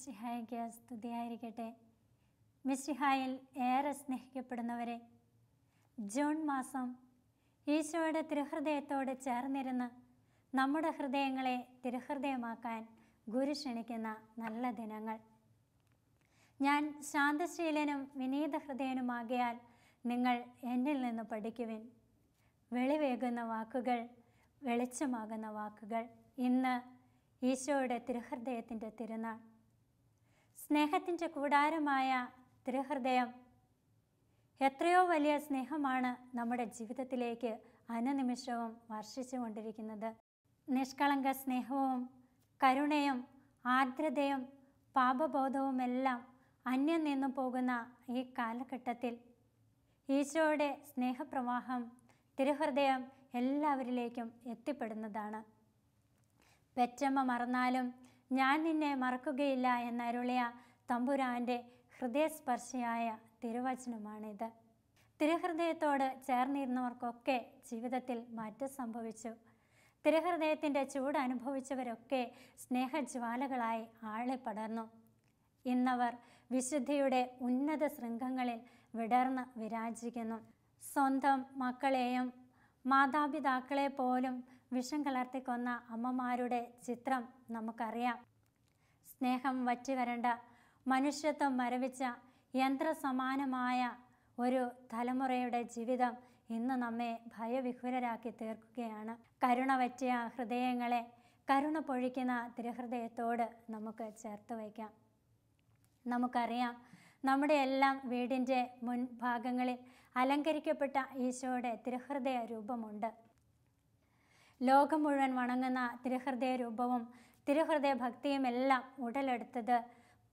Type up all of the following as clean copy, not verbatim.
മിശിഹായ്ക്ക് സ്തുതിയായിരിക്കട്ടെ. മിശിഹായിൽ ഏറെ സ്നേഹിക്കപ്പെടുന്നവരെ, ജൂൺ മാസം ഈശോയുടെ തിരുഹൃദയത്തോട് ചേർന്നിരുന്ന് നമ്മുടെ ഹൃദയങ്ങളെ തിരുഹൃദയമാക്കാൻ ഗുരു ക്ഷണിക്കുന്ന നല്ല ദിനങ്ങൾ. ഞാൻ ശാന്തശീലനും വിനീത ഹൃദയനുമാകിയാൽ നിങ്ങൾ എന്നിൽ നിന്ന് പഠിക്കുവിൻ. വെളിവേകുന്ന വാക്കുകൾ, വെളിച്ചമാകുന്ന വാക്കുകൾ. ഇന്ന് ഈശോയുടെ തിരുഹൃദയത്തിൻ്റെ തിരുനാൾ. സ്നേഹത്തിൻ്റെ കൂടാരമായ തിരുഹൃദയം എത്രയോ വലിയ സ്നേഹമാണ് നമ്മുടെ ജീവിതത്തിലേക്ക് അനുനിമിഷവും വർഷിച്ചു കൊണ്ടിരിക്കുന്നത്. നിഷ്കളങ്ക സ്നേഹവും കരുണയും ആർദ്രതയും പാപബോധവുമെല്ലാം അന്യം നിന്നു പോകുന്ന ഈ കാലഘട്ടത്തിൽ ഈശോയുടെ സ്നേഹപ്രവാഹം തിരുഹൃദയം എല്ലാവരിലേക്കും എത്തിപ്പെടുന്നതാണ്. പെറ്റമ്മ മറന്നാലും ഞാൻ നിന്നെ മറക്കുകയില്ല എന്നരുളിയ തമ്പുരാൻ്റെ ഹൃദയസ്പർശിയായ തിരുവചനമാണിത്. തിരുഹൃദയത്തോട് ചേർന്നിരുന്നവർക്കൊക്കെ ജീവിതത്തിൽ മാറ്റം സംഭവിച്ചു. തിരുഹൃദയത്തിൻ്റെ ചൂട് അനുഭവിച്ചവരൊക്കെ സ്നേഹജ്വാലകളായി ആളിപ്പടർന്നു. ഇന്നവർ വിശുദ്ധിയുടെ ഉന്നത ശൃംഖങ്ങളിൽ വിടർന്ന് വിരാജിക്കുന്നു. സ്വന്തം മക്കളെയും മാതാപിതാക്കളെ പോലും വിഷം കലർത്തിക്കൊന്ന അമ്മമാരുടെ ചിത്രം നമുക്കറിയാം. സ്നേഹം വറ്റിവരണ്ട, മനുഷ്യത്വം മരവിച്ച യന്ത്രസമാനമായ ഒരു തലമുറയുടെ ജീവിതം ഇന്ന് നമ്മെ ഭയവിഹുലരാക്കി തീർക്കുകയാണ്. കരുണ വറ്റിയ ഹൃദയങ്ങളെ കരുണ പൊഴിക്കുന്ന തിരുഹൃദയത്തോട് നമുക്ക് ചേർത്ത് വയ്ക്കാം. നമുക്കറിയാം, നമ്മുടെ എല്ലാം വീടിൻ്റെ മുൻഭാഗങ്ങളിൽ അലങ്കരിക്കപ്പെട്ട ഈശോയുടെ തിരുഹൃദയ രൂപമുണ്ട്. ലോകം മുഴുവൻ വണങ്ങുന്ന തിരുഹൃദയ രൂപവും തിരുഹൃദയ ഭക്തിയുമെല്ലാം ഉടലെടുത്തത്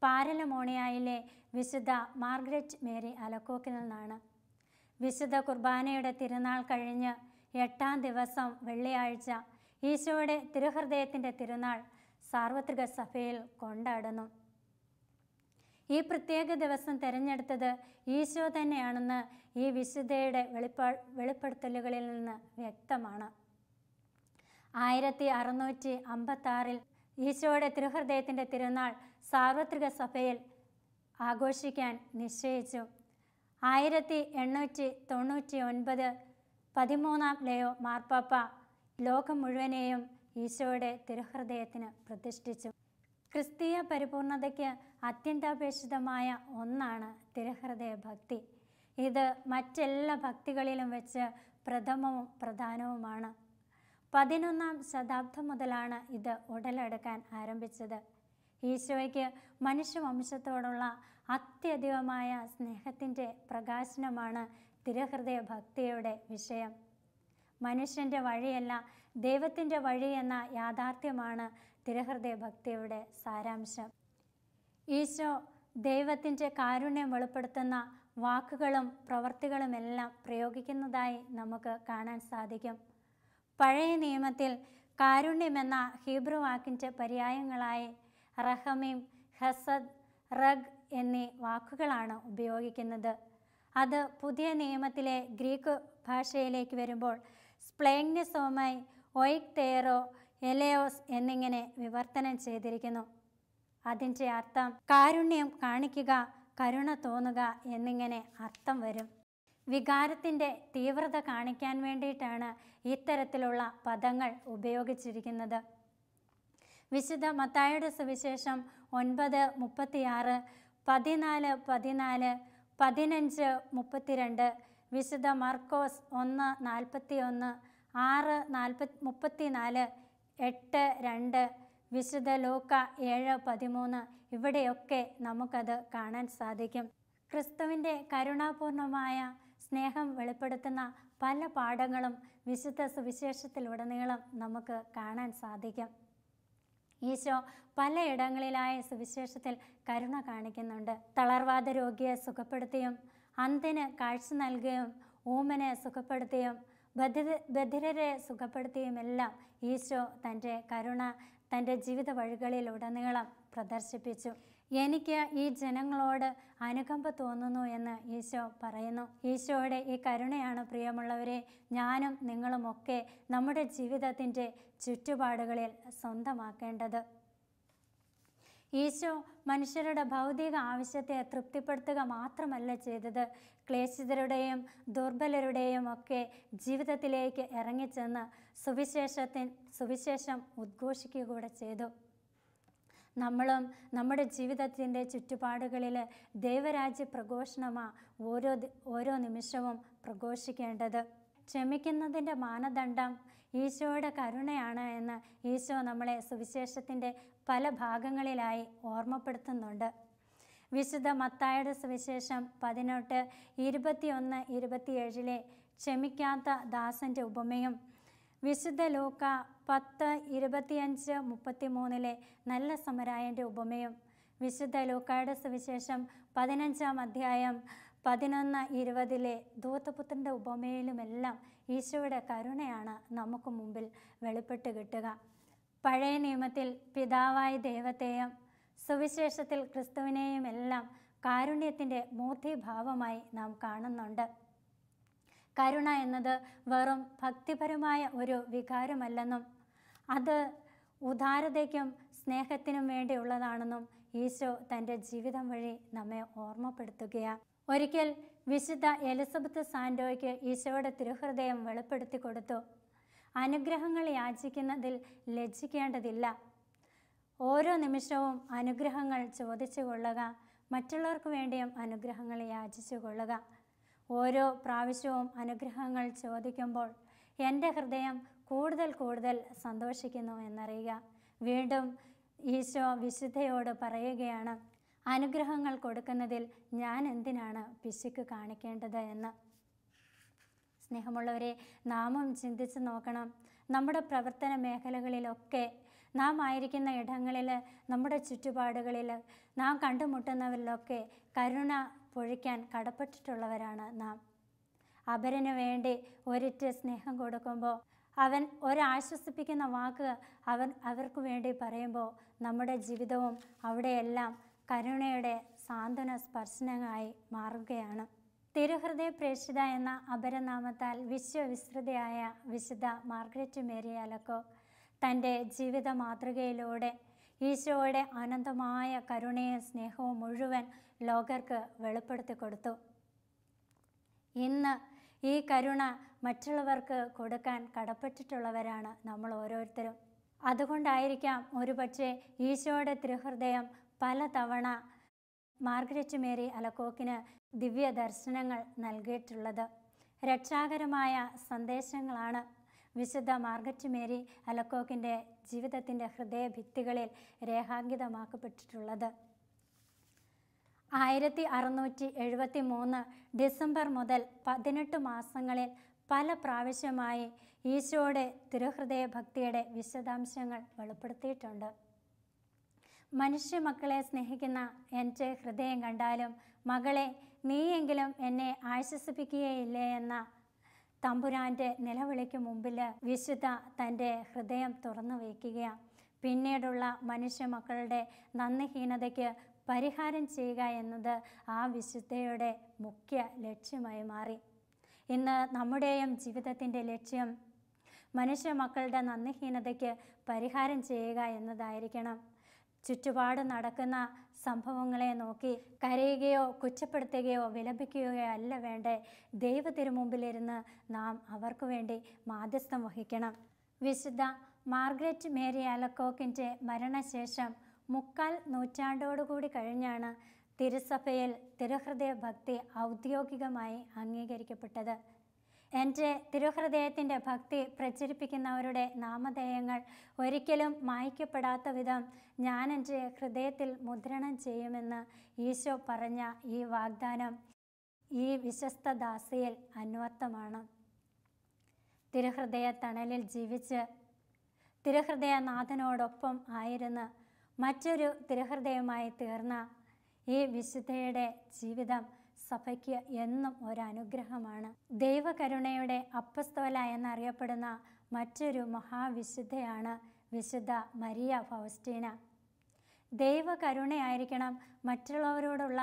പാരലമോണിയയിലെ വിശുദ്ധ മാർഗ്രറ്റ് മേരി അലക്കോക്കിൽ നിന്നാണ്. വിശുദ്ധ കുർബാനയുടെ തിരുനാൾ കഴിഞ്ഞ് 8-ാം ദിവസം വെള്ളിയാഴ്ച ഈശോയുടെ തിരുഹൃദയത്തിൻ്റെ തിരുനാൾ സാർവത്രിക സഭയിൽ കൊണ്ടാടുന്നു. ഈ പ്രത്യേക ദിവസം തിരഞ്ഞെടുത്തത് ഈശോ തന്നെയാണെന്ന് ഈ വിശുദ്ധയുടെ വെളിപ്പെടുത്തലുകളിൽ നിന്ന് വ്യക്തമാണ്. 1656 ഈശോയുടെ തിരുഹൃദയത്തിൻ്റെ തിരുനാൾ സാർവത്രിക സഭയിൽ ആഘോഷിക്കാൻ നിശ്ചയിച്ചു. 1899 13-ാം ലയോ മാർപ്പാപ്പ ലോകം മുഴുവനെയും ഈശോയുടെ തിരുഹൃദയത്തിന് പ്രതിഷ്ഠിച്ചു. ക്രിസ്തീയ പരിപൂർണതയ്ക്ക് അത്യന്താപേക്ഷിതമായ ഒന്നാണ് തിരുഹൃദയ ഭക്തി. ഇത് മറ്റെല്ലാ ഭക്തികളിലും വെച്ച് പ്രഥമവും പ്രധാനവുമാണ്. 11-ാം ശതാബ്ദം മുതലാണ് ഇത് ഉടലെടുക്കാൻ ആരംഭിച്ചത്. ഈശോയ്ക്ക് മനുഷ്യവംശത്തോടുള്ള അത്യധികമായ സ്നേഹത്തിൻ്റെ പ്രകാശനമാണ് തിരുഹൃദയ ഭക്തിയുടെ വിഷയം. മനുഷ്യൻ്റെ വഴിയല്ല, ദൈവത്തിൻ്റെ വഴി എന്ന യാഥാർത്ഥ്യമാണ് തിരുഹൃദയ ഭക്തിയുടെ സാരാംശം. ഈശോ ദൈവത്തിൻ്റെ കാരുണ്യം വെളിപ്പെടുത്തുന്ന വാക്കുകളും പ്രവൃത്തികളുമെല്ലാം പ്രയോഗിക്കുന്നതായി നമുക്ക് കാണാൻ സാധിക്കും. പഴയ നിയമത്തിൽ കാരുണ്യമെന്ന ഹീബ്രു വാക്കിൻ്റെ പര്യായങ്ങളായി റഹമീം, ഹസദ്, റഗ് എന്നീ വാക്കുകളാണ് ഉപയോഗിക്കുന്നത്. അത് പുതിയ നിയമത്തിലെ ഗ്രീക്ക് ഭാഷയിലേക്ക് വരുമ്പോൾ സ്പ്ലേഗ്നസോമൈ, ഒയ്ക് തേറോ, എലയോസ് എന്നിങ്ങനെ വിവർത്തനം ചെയ്തിരിക്കുന്നു. അതിൻ്റെ അർത്ഥം കാരുണ്യം കാണിക്കുക, കരുണ തോന്നുക എന്നിങ്ങനെ അർത്ഥം വരും. വികാരത്തിൻ്റെ തീവ്രത കാണിക്കാൻ വേണ്ടിയിട്ടാണ് ഇത്തരത്തിലുള്ള പദങ്ങൾ ഉപയോഗിച്ചിരിക്കുന്നത്. വിശുദ്ധ മത്തായിയുടെ സുവിശേഷം 9:36, 14:14, 15:32, വിശുദ്ധ മർക്കോസ് 1:41, 6:34, 8:2, വിശുദ്ധ ലൂക്ക 7:13 ഇവിടെയൊക്കെ നമുക്കത് കാണാൻ സാധിക്കും. ക്രിസ്തുവിൻ്റെ കരുണാപൂർണമായ സ്നേഹം വെളിപ്പെടുത്തുന്ന പല പാഠങ്ങളും വിശുദ്ധ സുവിശേഷത്തിലുടനീളം നമുക്ക് കാണാൻ സാധിക്കും. ഈശോ പലയിടങ്ങളിലായ സുവിശേഷത്തിൽ കരുണ കാണിക്കുന്നുണ്ട്. തളർവാദ രോഗിയെ സുഖപ്പെടുത്തിയും അന്ധന് കാഴ്ച നൽകുകയും ഊമനെ സുഖപ്പെടുത്തിയും ബധിരരെ സുഖപ്പെടുത്തിയുമെല്ലാം ഈശോ തൻ്റെ കരുണ തൻ്റെ ജീവിത വഴികളിലുടനീളം പ്രദർശിപ്പിച്ചു. എനിക്ക് ഈ ജനങ്ങളോട് അനുകമ്പ തോന്നുന്നു എന്ന് ഈശോ പറയുന്നു. ഈശോയുടെ ഈ കരുണയാണ് പ്രിയമുള്ളവരെ ഞാനും നിങ്ങളുമൊക്കെ നമ്മുടെ ജീവിതത്തിൻ്റെ ചുറ്റുപാടുകളിൽ സ്വന്തമാക്കേണ്ടത്. ഈശോ മനുഷ്യരുടെ ഭൗതിക ആവശ്യത്തെ തൃപ്തിപ്പെടുത്തുക മാത്രമല്ല ചെയ്തത്, ക്ലേശിതരുടെയും ദുർബലരുടെയും ഒക്കെ ജീവിതത്തിലേക്ക് ഇറങ്ങിച്ചെന്ന് സുവിശേഷം ഉദ്ഘോഷിക്കുക കൂടെ ചെയ്തു. നമ്മളും നമ്മുടെ ജീവിതത്തിൻ്റെ ചുറ്റുപാടുകളിൽ ദൈവരാജ്യ പ്രഘോഷണമാണ് ഓരോ നിമിഷവും പ്രഘോഷിക്കേണ്ടത്. ക്ഷമിക്കുന്നതിൻ്റെ മാനദണ്ഡം ഈശോയുടെ കരുണയാണ് എന്ന് ഈശോ നമ്മളെ സുവിശേഷത്തിൻ്റെ പല ഭാഗങ്ങളിലായി ഓർമ്മപ്പെടുത്തുന്നുണ്ട്. വിശുദ്ധ മത്തായിയുടെ സുവിശേഷം 18:21-27 ക്ഷമിക്കാത്ത ദാസൻ്റെ ഉപമയും, വിശുദ്ധ ലൂക്ക 10:25-33 നല്ല സമരായൻ്റെ ഉപമയും, വിശുദ്ധ ലൂക്കായുടെ സുവിശേഷം 15-ാം അധ്യായം 11-20 ധൂർത്തപുത്രൻ്റെ ഉപമയിലുമെല്ലാം ഈശോയുടെ കരുണയാണ് നമുക്ക് മുമ്പിൽ വെളിപ്പെട്ട് കിട്ടുക. പഴയ നിയമത്തിൽ പിതാവായ ദൈവത്തെയും സുവിശേഷത്തിൽ ക്രിസ്തുവിനെയും എല്ലാം കാരുണ്യത്തിൻ്റെ മൂർത്തിഭാവമായി നാം കാണുന്നുണ്ട്. കരുണ എന്നത് വെറും ഭക്തിപരമായ ഒരു വികാരമല്ലെന്നും അത് ഉദാരതയ്ക്കും സ്നേഹത്തിനും വേണ്ടിയുള്ളതാണെന്നും ഈശോ തൻ്റെ ജീവിതം വഴി നമ്മെ ഓർമ്മപ്പെടുത്തുകയാണ്. ഒരിക്കൽ വിശുദ്ധ എലിസബത്ത് സാൻഡോയ്ക്ക് ഈശോയുടെ തിരുഹൃദയം വെളിപ്പെടുത്തി കൊടുത്തു. അനുഗ്രഹങ്ങൾ യാചിക്കുന്നതിൽ ലജ്ജിക്കേണ്ടതില്ല. ഓരോ നിമിഷവും അനുഗ്രഹങ്ങൾ ചോദിച്ചു കൊള്ളുക, മറ്റുള്ളവർക്ക് വേണ്ടിയും അനുഗ്രഹങ്ങൾ യാചിച്ചു കൊള്ളുക. ഓരോ പ്രാവശ്യവും അനുഗ്രഹങ്ങൾ ചോദിക്കുമ്പോൾ എൻ്റെ ഹൃദയം കൂടുതൽ സന്തോഷിക്കുന്നു എന്നറിയുക. വീണ്ടും ഈശോ വിശുദ്ധയോട് പറയുകയാണ്, അനുഗ്രഹങ്ങൾ കൊടുക്കുന്നതിൽ ഞാൻ എന്തിനാണ് പിശുക്ക് കാണിക്കേണ്ടത് എന്ന്. സ്നേഹമുള്ളവരെ, നാമും ചിന്തിച്ച് നോക്കണം. നമ്മുടെ പ്രവർത്തന മേഖലകളിലൊക്കെ, നാം ആയിരിക്കുന്ന ഇടങ്ങളിൽ, നമ്മുടെ ചുറ്റുപാടുകളിൽ, നാം കണ്ടുമുട്ടുന്നവരിലൊക്കെ കരുണ പൊഴിക്കാൻ കടപ്പെട്ടിട്ടുള്ളവരാണ് നാം. അപരന് വേണ്ടി ഒരിറ്റ് സ്നേഹം കൊടുക്കുമ്പോൾ, അവൻ ഒരാശ്വസിപ്പിക്കുന്ന വാക്ക് അവർക്ക് വേണ്ടി പറയുമ്പോൾ, നമ്മുടെ ജീവിതവും അവിടെയെല്ലാം കരുണയുടെ സാന്ത്വന സ്പർശനമായി മാറുകയാണ്. തിരുഹൃദയ പ്രേക്ഷിത എന്ന അപരനാമത്താൽ വിശ്വവിസ്തൃതയായ വിശുദ്ധ മാർഗ്രറ്റ് മേരി അലക്കോ തൻ്റെ ജീവിത മാതൃകയിലൂടെ ഈശോയുടെ അനന്തമായ കരുണയും സ്നേഹവും മുഴുവൻ ലോകർക്ക് വെളിപ്പെടുത്തി കൊടുത്തു. ഇന്ന് ഈ കരുണ മറ്റുള്ളവർക്ക് കൊടുക്കാൻ കടപ്പെട്ടിട്ടുള്ളവരാണ് നമ്മൾ ഓരോരുത്തരും. അതുകൊണ്ടായിരിക്കാം ഒരുപക്ഷെ ഈശോയുടെ തിരുഹൃദയം പലതവണ മാർഗ്രറ്റ് മേരി അലക്കോക്കിന് ദിവ്യ ദർശനങ്ങൾ നൽകിയിട്ടുള്ളത്. രക്ഷാകരമായ സന്ദേശങ്ങളാണ് വിശുദ്ധ മാർഗ്രറ്റ് മേരി അലക്കോക്കിൻ്റെ ജീവിതത്തിൻ്റെ ഹൃദയഭിത്തികളിൽ രേഖാങ്കിതമാക്കപ്പെട്ടിട്ടുള്ളത്. 1673 ഡിസംബർ മുതൽ 18 മാസങ്ങളിൽ പല പ്രാവശ്യമായി ഈശോയുടെ തിരുഹൃദയ ഭക്തിയുടെ വിശദാംശങ്ങൾ വെളിപ്പെടുത്തിയിട്ടുണ്ട്. മനുഷ്യ മക്കളെ സ്നേഹിക്കുന്ന എൻ്റെ ഹൃദയം കണ്ടാലും മകളെ നീയെങ്കിലും എന്നെ ആശ്വസിപ്പിക്കുകയില്ലേ എന്ന തമ്പുരാൻ്റെ നിലവിളിക്ക് മുമ്പിൽ വിശുദ്ധ തൻ്റെ ഹൃദയം തുറന്നു വയ്ക്കുകയാണ്. പിന്നീടുള്ള മനുഷ്യ മക്കളുടെ നന്ദിഹീനതയ്ക്ക് പരിഹാരം ചെയ്യുക എന്നത് ആ വിശുദ്ധയുടെ മുഖ്യ ലക്ഷ്യമായി മാറി. ഇന്ന് നമ്മുടെയും ജീവിതത്തിൻ്റെ ലക്ഷ്യം മനുഷ്യ മക്കളുടെ നന്ദിഹീനതയ്ക്ക് പരിഹാരം ചെയ്യുക എന്നതായിരിക്കണം. ചുറ്റുപാട് നടക്കുന്ന സംഭവങ്ങളെ നോക്കി കരയുകയോ കുറ്റപ്പെടുത്തുകയോ വിലപിക്കുകയോ അല്ല വേണ്ടേ. ദൈവ തിരുമുമ്പിലിരുന്ന് നാം അവർക്ക് വേണ്ടി മാധ്യസ്ഥം വഹിക്കണം. വിശുദ്ധ മാർഗ്രറ്റ് മേരി അലക്കോക്കിൻ്റെ മരണശേഷം 3/4 നൂറ്റാണ്ടോടുകൂടി കഴിഞ്ഞാണ് തിരുസഭയിൽ തിരുഹൃദയ ഭക്തി ഔദ്യോഗികമായി അംഗീകരിക്കപ്പെട്ടത്. എൻ്റെ തിരുഹൃദയത്തിൻ്റെ ഭക്തി പ്രചരിപ്പിക്കുന്നവരുടെ നാമധേയങ്ങൾ ഒരിക്കലും മായ്ക്കപ്പെടാത്ത വിധം ഞാൻ എൻ്റെ ഹൃദയത്തിൽ മുദ്രണം ചെയ്യുമെന്ന് ഈശോ പറഞ്ഞ ഈ വാഗ്ദാനം ഈ വിശ്വസ്ത ദാസിയിൽ അന്വർത്ഥമാണ്. തിരുഹൃദയ തണലിൽ ജീവിച്ച് തിരുഹൃദയനാഥനോടൊപ്പം ആയിരുന്ന് മറ്റൊരു തിരുഹൃദയമായി തീർന്ന ഈ വിശുദ്ധയുടെ ജീവിതം സഭയ്ക്ക് എന്നും ഒരനുഗ്രഹമാണ്. ദൈവകരുണയുടെ അപ്പസ്തോല എന്നറിയപ്പെടുന്ന മറ്റൊരു മഹാവിശുദ്ധയാണ് വിശുദ്ധ മരിയ ഫൗസ്റ്റീന. ദൈവകരുണയായിരിക്കണം മറ്റുള്ളവരോടുള്ള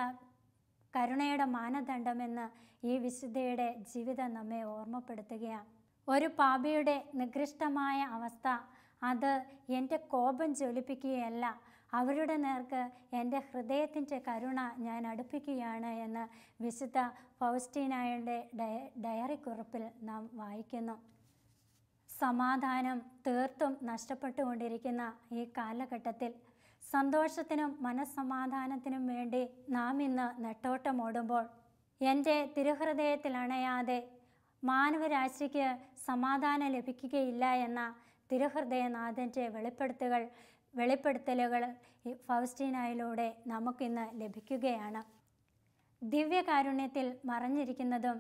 കരുണയുടെ മാനദണ്ഡമെന്ന് ഈ വിശുദ്ധയുടെ ജീവിതം നമ്മെ ഓർമ്മപ്പെടുത്തുകയാണ്. ഒരു പാപിയുടെ നികൃഷ്ടമായ അവസ്ഥ അത് എൻ്റെ കോപം ജ്വലിപ്പിക്കുകയല്ല, അവരുടെ നേർക്ക് എൻ്റെ ഹൃദയത്തിൻ്റെ കരുണ ഞാൻ അടുപ്പിക്കുകയാണ് എന്ന് വിശുദ്ധ ഫൗസ്റ്റീനായുടെ ഡയറി കുറിപ്പിൽ നാം വായിക്കുന്നു. സമാധാനം തീർത്തും നഷ്ടപ്പെട്ടുകൊണ്ടിരിക്കുന്ന ഈ കാലഘട്ടത്തിൽ സന്തോഷത്തിനും മനസ്സമാധാനത്തിനും വേണ്ടി നാം ഇന്ന് നെട്ടോട്ടമോടുമ്പോൾ എൻ്റെ തിരുഹൃദയത്തിൽ അണയാതെ മാനവരാശിക്ക് സമാധാനം ലഭിക്കുകയില്ല എന്ന തിരുഹൃദയനാഥൻ്റെ വെളിപ്പെടുത്തലുകൾ ഈ ഫൗസ്റ്റീനായിലൂടെ നമുക്കിന്ന് ലഭിക്കുകയാണ്. ദിവ്യകാരുണ്യത്തിൽ മറഞ്ഞിരിക്കുന്നതും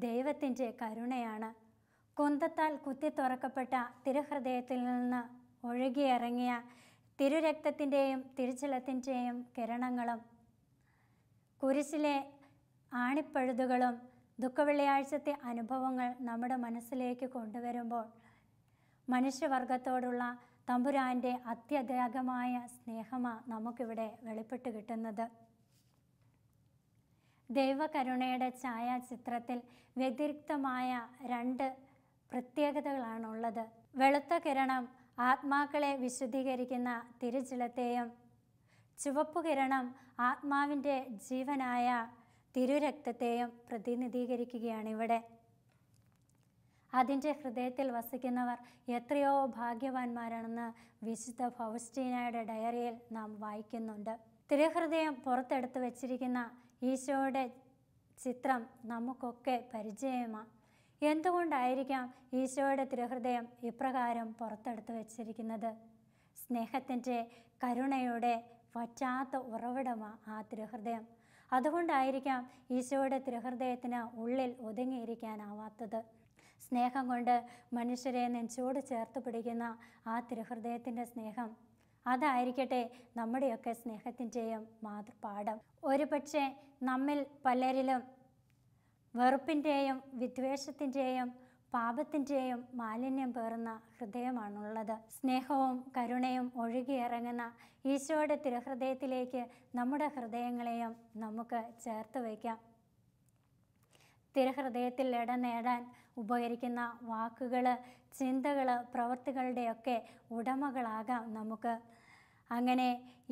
ദൈവത്തിൻ്റെ കരുണയാണ്. കുന്തത്താൽ കുത്തി തുറക്കപ്പെട്ട തിരുഹൃദയത്തിൽ നിന്ന് ഒഴുകിയിറങ്ങിയ തിരുരക്തത്തിൻ്റെയും തിരുജലത്തിൻ്റെയും കിരണങ്ങളും കുരിശിലെ ആണിപ്പഴുതുകളും ദുഃഖവെള്ളിയാഴ്ചത്തെ അനുഭവങ്ങൾ നമ്മുടെ മനസ്സിലേക്ക് കൊണ്ടുവരുമ്പോൾ മനുഷ്യവർഗത്തോടുള്ള തമ്പുരാൻ്റെ അത്യധികമായ സ്നേഹമാണ് നമുക്കിവിടെ വെളിപ്പെട്ട് കിട്ടുന്നത്. ദൈവകരുണയുടെ ഛായാചിത്രത്തിൽ വ്യതിരിക്തമായ 2 പ്രത്യേകതകളാണുള്ളത്. വെളുത്ത കിരണം ആത്മാക്കളെ വിശുദ്ധീകരിക്കുന്ന തിരുജലത്തെയും ചുവപ്പ് കിരണം ആത്മാവിൻ്റെ ജീവനായ തിരുരക്തത്തെയും പ്രതിനിധീകരിക്കുകയാണ് ഇവിടെ. അതിൻ്റെ ഹൃദയത്തിൽ വസിക്കുന്നവർ എത്രയോ ഭാഗ്യവാന്മാരാണെന്ന് വിശുദ്ധ ഫൗസ്റ്റീനയുടെ ഡയറിയിൽ നാം വായിക്കുന്നുണ്ട്. തിരുഹൃദയം പുറത്തെടുത്ത് വച്ചിരിക്കുന്ന ഈശോയുടെ ചിത്രം നമുക്കൊക്കെ പരിചയമാണ്. എന്തുകൊണ്ടായിരിക്കാം ഈശോയുടെ തിരുഹൃദയം ഇപ്രകാരം പുറത്തെടുത്ത് വച്ചിരിക്കുന്നത്? സ്നേഹത്തിൻ്റെ കരുണയുടെ വറ്റാത്ത ഉറവിടമാണ് ആ തിരുഹൃദയം. അതുകൊണ്ടായിരിക്കാം ഈശോയുടെ തിരുഹൃദയത്തിന് ഉള്ളിൽ ഒതുങ്ങിയിരിക്കാനാവാത്തത്. സ്നേഹം കൊണ്ട് മനുഷ്യരെ നെഞ്ചോട് ചേർത്ത് പിടിക്കുന്ന ആ തിരുഹൃദയത്തിൻ്റെ സ്നേഹം, അതായിരിക്കട്ടെ നമ്മുടെയൊക്കെ സ്നേഹത്തിൻ്റെയും മാതൃപാഠം. ഒരുപക്ഷെ നമ്മിൽ പലരിലും വെറുപ്പിൻ്റെയും വിദ്വേഷത്തിൻ്റെയും പാപത്തിൻ്റെയും മാലിന്യം പേറുന്ന ഹൃദയമാണുള്ളത്. സ്നേഹവും കരുണയും ഒഴുകിയിറങ്ങുന്ന ഈശോയുടെ തിരുഹൃദയത്തിലേക്ക് നമ്മുടെ ഹൃദയങ്ങളെയും നമുക്ക് ചേർത്ത് വയ്ക്കാം. തിരുഹൃദയത്തിൽ ഇടം നേടാൻ ഉപകരിക്കുന്ന വാക്കുകൾ, ചിന്തകൾ, പ്രവൃത്തികളുടെയൊക്കെ ഉടമകളാകാം നമുക്ക്. അങ്ങനെ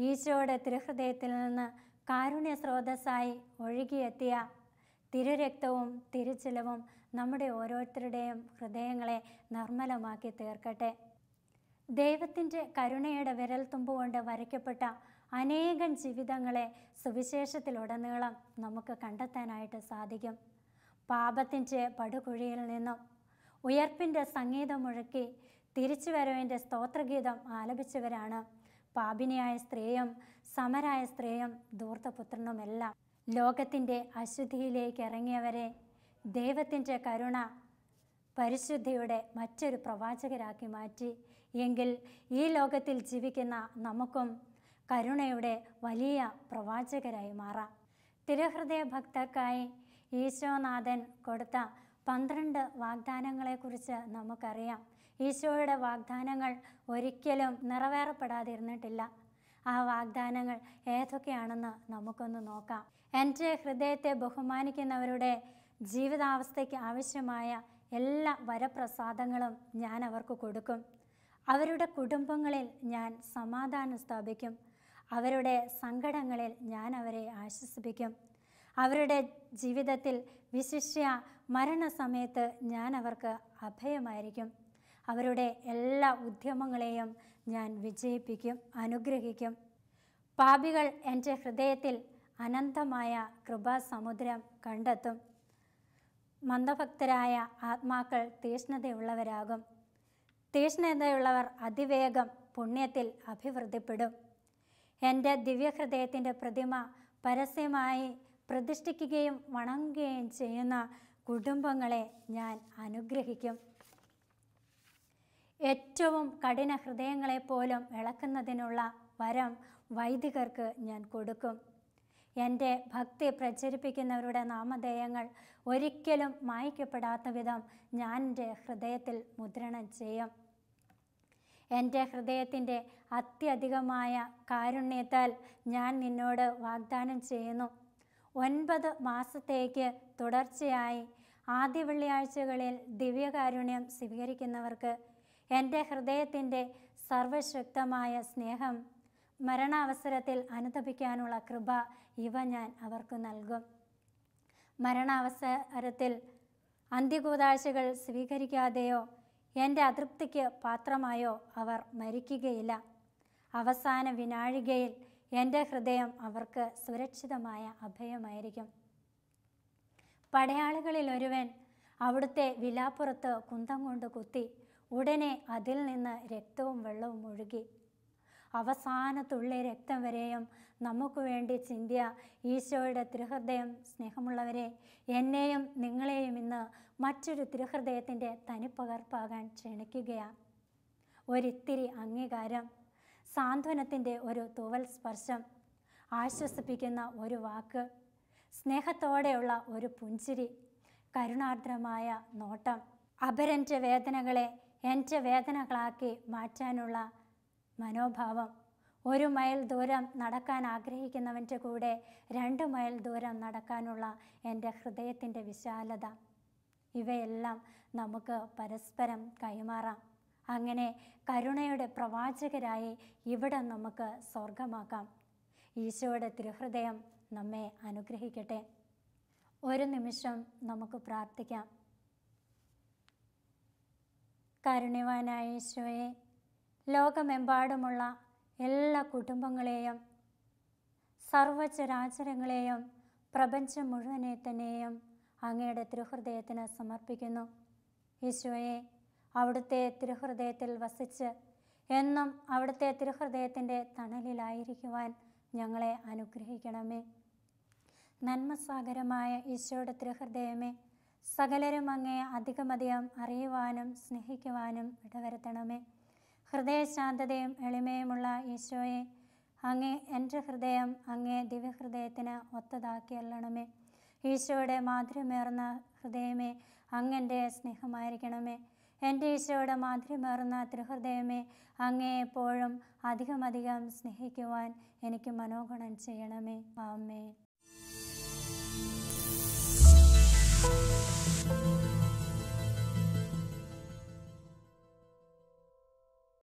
ഈശോയുടെ തിരുഹൃദയത്തിൽ നിന്ന് കാരുണ്യ സ്രോതസ്സായി ഒഴുകിയെത്തിയ തിരുരക്തവും തിരുജലവും നമ്മുടെ ഓരോരുത്തരുടെയും ഹൃദയങ്ങളെ നിർമ്മലമാക്കി തീർക്കട്ടെ. ദൈവത്തിൻ്റെ കരുണയുടെ വിരൽത്തുമ്പ് കൊണ്ട് വരയ്ക്കപ്പെട്ട അനേകം ജീവിതങ്ങളെ സുവിശേഷത്തിലുടനീളം നമുക്ക് കണ്ടെത്താനായിട്ട് സാധിക്കും. പാപത്തിൻ്റെ പടുകുഴിയിൽ നിന്നും ഉയർപ്പിൻ്റെ സംഗീതം മുഴക്കി തിരിച്ചുവരവിൻ്റെ സ്തോത്രഗീതം ആലപിച്ചവരാണ് പാപിനിയായ സ്ത്രീയും സമരായ സ്ത്രീയും ധൂർത്തപുത്രനുമെല്ലാം. ലോകത്തിൻ്റെ അശുദ്ധിയിലേക്ക് ഇറങ്ങിയവരെ ദൈവത്തിൻ്റെ കരുണ പരിശുദ്ധിയുടെ മറ്റൊരു പ്രവാചകരാക്കി മാറ്റി. എങ്കിൽ ഈ ലോകത്തിൽ ജീവിക്കുന്ന നമുക്കും കരുണയുടെ വലിയ പ്രവാചകരായി മാറാം. തിരുഹൃദയ ഭക്തർക്കായി ഈശോനാഥൻ കൊടുത്ത 12 വാഗ്ദാനങ്ങളെക്കുറിച്ച് നമുക്കറിയാം. ഈശോയുടെ വാഗ്ദാനങ്ങൾ ഒരിക്കലും നിറവേറപ്പെടാതിരുന്നിട്ടില്ല. ആ വാഗ്ദാനങ്ങൾ ഏതൊക്കെയാണെന്ന് നമുക്കൊന്ന് നോക്കാം. എൻ്റെ ഹൃദയത്തെ ബഹുമാനിക്കുന്നവരുടെ ജീവിതാവസ്ഥയ്ക്ക് ആവശ്യമായ എല്ലാ വരപ്രസാദങ്ങളും ഞാൻ അവർക്ക് കൊടുക്കും. അവരുടെ കുടുംബങ്ങളിൽ ഞാൻ സമാധാനം സ്ഥാപിക്കും. അവരുടെ സങ്കടങ്ങളിൽ ഞാൻ അവരെ ആശ്വസിപ്പിക്കും. അവരുടെ ജീവിതത്തിൽ വിശിഷ്യ മരണസമയത്ത് ഞാൻ അവർക്ക് അഭയമായിരിക്കും. അവരുടെ എല്ലാ ഉദ്യമങ്ങളെയും ഞാൻ വിജയിപ്പിക്കും, അനുഗ്രഹിക്കും. പാപികൾ എൻ്റെ ഹൃദയത്തിൽ അനന്തമായ കൃപാസമുദ്രം കണ്ടെത്തും. മന്ദഭക്തരായ ആത്മാക്കൾ തീഷ്ണതയുള്ളവരാകും. തീഷ്ണതയുള്ളവർ അതിവേഗം പുണ്യത്തിൽ അഭിവൃദ്ധിപ്പെടും. എൻ്റെ ദിവ്യഹൃദയത്തിൻ്റെ പ്രതിമ പരസ്യമായി പ്രതിഷ്ഠിക്കുകയും വണങ്ങുകയും ചെയ്യുന്ന കുടുംബങ്ങളെ ഞാൻ അനുഗ്രഹിക്കും. ഏറ്റവും കഠിന ഹൃദയങ്ങളെപ്പോലും ഇളക്കുന്നതിനുള്ള വരം വൈദികർക്ക് ഞാൻ കൊടുക്കും. എൻ്റെ ഭക്തി പ്രചരിപ്പിക്കുന്നവരുടെ നാമധേയങ്ങൾ ഒരിക്കലും മായ്ക്കപ്പെടാത്ത വിധം ഞാൻ എൻ്റെ ഹൃദയത്തിൽ മുദ്രണം ചെയ്യും. എൻ്റെ ഹൃദയത്തിൻ്റെ അത്യധികമായ കാരുണ്യത്താൽ ഞാൻ നിന്നോട് വാഗ്ദാനം ചെയ്യുന്നു. 9 മാസത്തേക്ക് തുടർച്ചയായി ആദ്യ വെള്ളിയാഴ്ചകളിൽ ദിവ്യകാരുണ്യം സ്വീകരിക്കുന്നവർക്ക് എൻ്റെ ഹൃദയത്തിൻ്റെ സർവശക്തമായ സ്നേഹം മരണാവസരത്തിൽ അനുതപിക്കാനുള്ള കൃപ ഇവ ഞാൻ അവർക്ക് നൽകും. മരണാവസരത്തിൽ അന്ത്യകൂദാശകൾ സ്വീകരിക്കാതെയോ എൻ്റെ അതൃപ്തിക്ക് പാത്രമായോ അവർ മരിക്കുകയില്ല. അവസാന വിനാഴികയിൽ എൻ്റെ ഹൃദയം അവർക്ക് സുരക്ഷിതമായ അഭയമായിരിക്കും. പടയാളികളിൽ ഒരുവൻ അവിടുത്തെ വിലാപ്പുറത്ത് കുന്തം കൊണ്ട് കുത്തി. ഉടനെ അതിൽ നിന്ന് രക്തവും വെള്ളവും ഒഴുകി. അവസാന തുള്ളി രക്തം വരെയും നമുക്ക് വേണ്ടി ചിന്തിയ ഈശോയുടെ തിരുഹൃദയം, സ്നേഹമുള്ളവരെ, എന്നെയും നിങ്ങളെയും ഇന്ന് മറ്റൊരു തിരുഹൃദയത്തിൻ്റെ തനിപ്പകർപ്പാകാൻ ക്ഷണിക്കുകയാണ്. ഒരിത്തിരി അംഗീകാരം, സാന്ത്വനത്തിൻ്റെ ഒരു തൂവൽ സ്പർശം, ആശ്വസിപ്പിക്കുന്ന ഒരു വാക്ക്, സ്നേഹത്തോടെയുള്ള ഒരു പുഞ്ചിരി, കരുണാർദ്രമായ നോട്ടം, അപരൻ്റെ വേദനകളെ എൻ്റെ വേദനകളാക്കി മാറ്റാനുള്ള മനോഭാവം, 1 മൈൽ ദൂരം നടക്കാൻ ആഗ്രഹിക്കുന്നവൻ്റെ കൂടെ 2 മൈൽ ദൂരം നടക്കാനുള്ള എൻ്റെ ഹൃദയത്തിൻ്റെ വിശാലത, ഇവയെല്ലാം നമുക്ക് പരസ്പരം കൈമാറാം. അങ്ങനെ കരുണയുടെ പ്രവാചകരായി ഇവിടെ നമുക്ക് സ്വർഗമാക്കാം. ഈശോയുടെ തിരുഹൃദയം നമ്മെ അനുഗ്രഹിക്കട്ടെ. ഒരു നിമിഷം നമുക്ക് പ്രാർത്ഥിക്കാം. കാരുണ്യവാനായ ഈശോയെ, ലോകമെമ്പാടുമുള്ള എല്ലാ കുടുംബങ്ങളെയും സർവ്വചരാചരങ്ങളെയും പ്രപഞ്ചം മുഴുവനെ തന്നെയും അങ്ങയുടെ തിരുഹൃദയത്തിന് സമർപ്പിക്കുന്നു. ഈശോയെ, അവിടുത്തെ തിരുഹൃദയത്തിൽ വസിച്ച് എന്നും അവിടുത്തെ തിരുഹൃദയത്തിൻ്റെ തണലിലായിരിക്കുവാൻ ഞങ്ങളെ അനുഗ്രഹിക്കണമേ. നന്മസാഗരമായ ഈശോയുടെ തിരുഹൃദയമേ, സകലരും അങ്ങയെ അധികമധികം അറിയുവാനും സ്നേഹിക്കുവാനും ഇടവരുത്തണമേ. ഹൃദയശാന്തതയും എളിമയുമുള്ള ഈശോയെ, എൻ്റെ ഹൃദയം അങ്ങേ ദിവ്യഹൃദയത്തിന് ഒത്തതാക്കിയല്ലണമേ. ഈശോയുടെ മാധുര്യമേറുന്ന ഹൃദയമേ, അങ്ങൻ്റെ സ്നേഹമായിരിക്കണമേ. എൻ്റെ ഈശോയുടെ മാധുര്യമേറുന്ന തിരുഹൃദയമേ, അങ്ങേ എപ്പോഴും അധികമധികം സ്നേഹിക്കുവാൻ എനിക്ക് മനോഗുണം ചെയ്യണമേ. ആമേൻ.